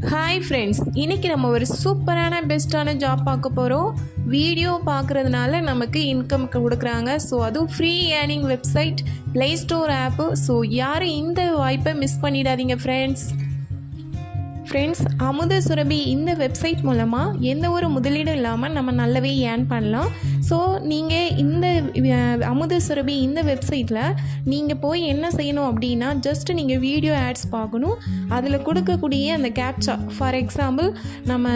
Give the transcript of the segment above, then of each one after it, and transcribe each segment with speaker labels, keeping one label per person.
Speaker 1: Hi friends, இன்றைக்கி நம்ம ஒரு சூப்பரான பெஸ்ட்டான ஜாப் பார்க்க போகிறோம். வீடியோ பார்க்குறதுனால நமக்கு இன்கம் கொடுக்குறாங்க. ஸோ அதுவும் free earning website, play store app. So யாரும் இந்த வாய்ப்பை மிஸ் பண்ணிடாதீங்க ஃப்ரெண்ட்ஸ். அமுத சுரபி இந்த வெப்சைட் மூலமாக எந்த ஒரு முதலீடும் இல்லாமல் நம்ம நல்லாவே ஏர்ன் பண்ணலாம். ஸோ நீங்கள் இந்த அமுத சுரபி இந்த வெப்சைட்டில் நீங்கள் போய் என்ன செய்யணும் அப்படின்னா, ஜஸ்ட்டு நீங்கள் வீடியோ ஆட்ஸ் பார்க்கணும். அதில் கொடுக்கக்கூடிய அந்த கேப்சா, ஃபார் எக்ஸாம்பிள் நம்ம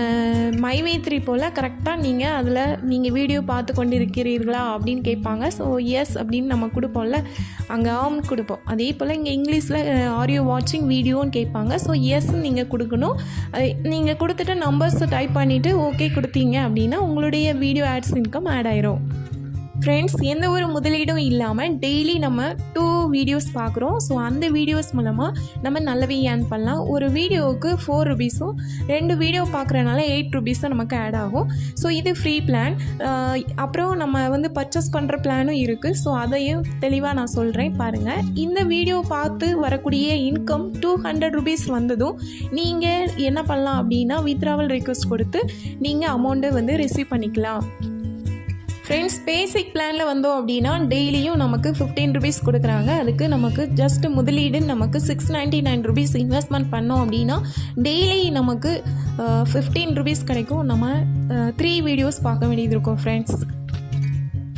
Speaker 1: மைவேத்ரி போல் கரெக்டாக நீங்கள் வீடியோ பார்த்து கொண்டு இருக்கிறீர்களா அப்படின்னு கேட்பாங்க. ஸோ எஸ் அப்படின்னு நம்ம கொடுப்போம்ல, அங்கே ஆம் கொடுப்போம். அதே போல் இங்கே இங்கிலீஷில் ஆடியோ வாட்சிங் வீடியோன்னு கேட்பாங்க. ஸோ எஸ்ன்னு நீங்கள் கொடுக்கணும். நீங்கள் கொடுத்துட்டு நம்பர்ஸை டைப் பண்ணிவிட்டு ஓகே கொடுத்தீங்க அப்படின்னா உங்களுடைய வீடியோ ஆட்ஸ் இன்கம் ஆட் ஆயிரும். ஃப்ரெண்ட்ஸ், எந்த ஒரு முதலீடும் இல்லாமல் டெய்லி நம்ம 2 வீடியோஸ் பார்க்குறோம். ஸோ அந்த வீடியோஸ் மூலமாக நம்ம நல்லாவே ஏர்ன் பண்ணலாம். ஒரு வீடியோவுக்கு 4 ரூபீஸும் 2 வீடியோ பார்க்குறனால 8 ரூபீஸும் நமக்கு ஆட் ஆகும். ஸோ இது ஃப்ரீ பிளான். அப்புறம் நம்ம பர்ச்சேஸ் பண்ணுற பிளானும் இருக்குது. ஸோ அதையும் தெளிவாக நான் சொல்கிறேன் பாருங்கள். இந்த வீடியோ பார்த்து வரக்கூடிய இன்கம் 200 ரூபீஸ் வந்ததும் நீங்கள் என்ன பண்ணலாம் அப்படின்னா, வித்ட்ராவல் ரிக்வெஸ்ட் கொடுத்து நீங்கள் அமௌண்ட்டை ரிசீவ் பண்ணிக்கலாம். ஃப்ரெண்ட்ஸ், பேசிக் பிளானில் வந்தோம் அப்படின்னா டெய்லியும் நமக்கு 15 ரூபீஸ் கொடுக்குறாங்க. அதுக்கு நமக்கு ஜஸ்ட் முதலீடு நமக்கு 699 ரூபீஸ் இன்வெஸ்ட்மெண்ட் பண்ணோம் அப்படின்னா டெய்லி நமக்கு 15 ரூபீஸ் கிடைக்கும். நம்ம 3 வீடியோஸ் பார்க்க வேண்டியது இருக்கும்.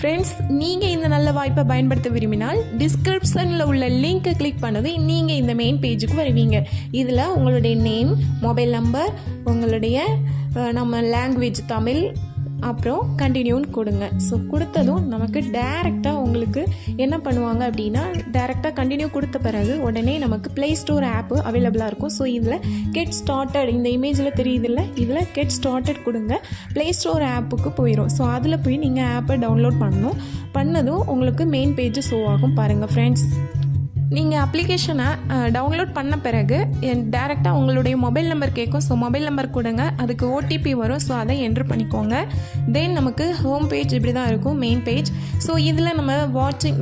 Speaker 1: ஃப்ரெண்ட்ஸ், நீங்கள் இந்த நல்ல வாய்ப்பை பயன்படுத்த விரும்பினால் டிஸ்கிரிப்ஷனில் உள்ள லிங்க்கை கிளிக் பண்ணது நீங்கள் இந்த மெயின் பேஜுக்கு வருவீங்க. இதில் உங்களுடைய நேம், மொபைல் நம்பர், உங்களுடைய நம்ம லாங்குவேஜ் தமிழ், அப்புறம் கண்டினியூன்னு கொடுங்க. ஸோ கொடுத்ததும் நமக்கு டைரெக்டாக உங்களுக்கு என்ன பண்ணுவாங்க அப்படின்னா, டைரெக்டாக கண்டினியூ கொடுத்த பிறகு உடனே நமக்கு ப்ளே ஸ்டோர் ஆப்பு அவைலபிளாக இருக்கும். ஸோ இதில் கெட் ஸ்டார்டட், இந்த இமேஜில் தெரியுதில்ல, இதில் கெட் ஸ்டார்டட் கொடுங்க. ப்ளே ஸ்டோர் ஆப்புக்கு போயிடும். ஸோ அதில் போய் நீங்கள் ஆப்பை டவுன்லோட் பண்ணதும் உங்களுக்கு மெயின் பேஜ் ஷோ ஆகும். பாருங்கள் ஃப்ரெண்ட்ஸ், நீங்கள் அப்ளிகேஷனை டவுன்லோட் பண்ண பிறகு டேரெக்டாக உங்களுடைய மொபைல் நம்பர் கேட்கும். ஸோ மொபைல் நம்பர் கொடுங்க, அதுக்கு ஓடிபி வரும். ஸோ அதை என்ட்ரு பண்ணிக்கோங்க. தென் நமக்கு ஹோம் பேஜ் இப்படி தான் இருக்கும், மெயின் பேஜ். ஸோ இதில் நம்ம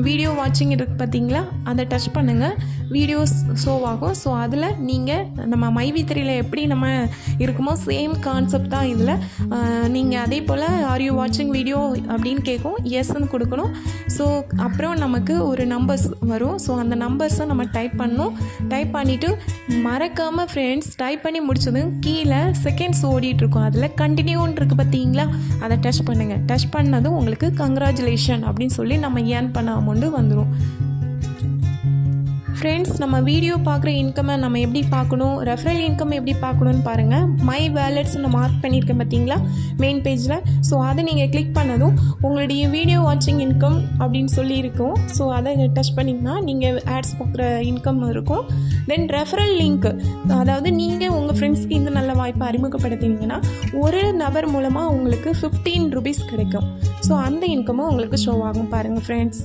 Speaker 1: வீடியோ வாட்சிங் இருக்குது பார்த்தீங்களா, அதை டச் பண்ணுங்கள், வீடியோஸ் ஷோ ஆகும். ஸோ அதில் நீங்கள் நம்ம மைவித்ரியில் எப்படி நம்ம இருக்குமோ சேம் கான்செப்ட் தான் இதில். நீங்கள் அதே போல் ஆடியோ வாட்சிங் வீடியோ அப்படின்னு கேட்கும், எஸ்ன்னு கொடுக்கணும். ஸோ அப்புறம் நமக்கு ஒரு நம்பர்ஸ் வரும். ஸோ அந்த நம்பர்ஸை நம்ம டைப் பண்ணிவிட்டு மறக்காமல் ஃப்ரெண்ட்ஸ், டைப் பண்ணி முடிச்சதும் கீழே செகண்ட்ஸ் ஓடிட்டுருக்கும், அதில் கண்டினியூன்னு இருக்குது பார்த்தீங்களா, அதை டச் பண்ணுங்கள். டச் பண்ணதும் உங்களுக்கு கங்க்ராச்சுலேஷன் அப்படின்னு சொல்லி நம்ம ஏர்ன் பண்ண அமௌண்ட்டு வந்துடும். ஃப்ரெண்ட்ஸ், நம்ம வீடியோ பார்க்குற இன்கம்மை நம்ம எப்படி பார்க்கணும், ரெஃபரல் இன்கம் எப்படி பார்க்கணுன்னு பாருங்கள். மை வேலட்ஸ் நான் மார்க் பண்ணியிருக்கேன் பார்த்தீங்களா மெயின் பேஜில். ஸோ அதை நீங்கள் கிளிக் பண்ணதும் உங்களுடைய வீடியோ வாட்சிங் இன்கம் அப்படின்னு சொல்லி இருக்கும். ஸோ அதை டச் பண்ணிங்கன்னா நீங்கள் ஆட்ஸ் பார்க்குற இன்கம் இருக்கும். தென் ரெஃபரல் லிங்க், அதாவது நீங்கள் உங்கள் ஃப்ரெண்ட்ஸ்க்கு இந்த நல்ல வாய்ப்பை அறிமுகப்படுத்தினீங்கன்னா ஒரு நபர் மூலமாக உங்களுக்கு 15 ரூபீஸ் கிடைக்கும். ஸோ அந்த இன்கமும் உங்களுக்கு ஷோ ஆகும். பாருங்கள் ஃப்ரெண்ட்ஸ்,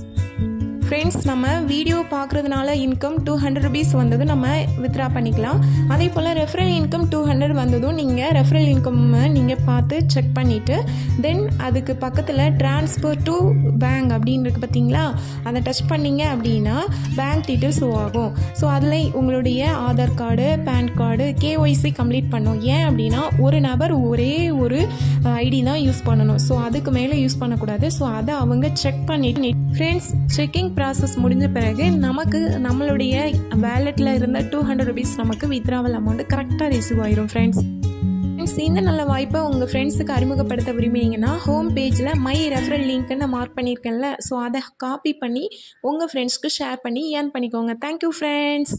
Speaker 1: நம்ம வீடியோ பார்க்குறதுனால இன்கம் 200 ரூபீஸ் வந்தது நம்ம வித்ட்ரா பண்ணிக்கலாம். அதே போல் ரெஃபரல் இன்கம் 200 வந்ததும் நீங்கள் ரெஃபரல் இன்கம்மை நீங்கள் பார்த்து செக் பண்ணிவிட்டு தென் அதுக்கு பக்கத்தில் ட்ரான்ஸ்ஃபர் டு பேங்க் அப்படின்னு இருக்குது பார்த்தீங்களா, அதை டச் பண்ணிங்க அப்படின்னா பேங்க் டீட்டெயில்ஸ் ஷோ ஆகும். ஸோ அதில் உங்களுடைய Aadhaar card, PAN card, KYC complete பண்ணும். ஏன் அப்படின்னா ஒரு நபர் ஒரே ஒரு ஐடி தான் யூஸ் பண்ணணும். ஸோ அதுக்கு மேலே யூஸ் பண்ணக்கூடாது. ஸோ அதை அவங்க செக் பண்ணிட்டு ஃப்ரெண்ட்ஸ், செக்கிங் ப்ராசஸ் முடிஞ்ச பிறகு நமக்கு நம்மளுடைய வேலெட்டில் இருந்த 200 ரூபீஸ் நமக்கு வித்ட்ராவல் அமௌண்ட் கரெக்டாக ரிசீவ் ஆயிரும். ஃப்ரெண்ட்ஸ், இந்த நல்ல வாய்ப்பை உங்கள் ஃப்ரெண்ட்ஸுக்கு அறிமுகப்படுத்த விரும்பினீங்கன்னா ஹோம் பேஜில் மை ரெஃபரல் லிங்க்னு மார்க் பண்ணியிருக்கேன்ல, ஸோ அதை காப்பி பண்ணி உங்கள் ஃப்ரெண்ட்ஸ்க்கு ஷேர் பண்ணி ஏர்ன் பண்ணிக்கோங்க. Thank you friends.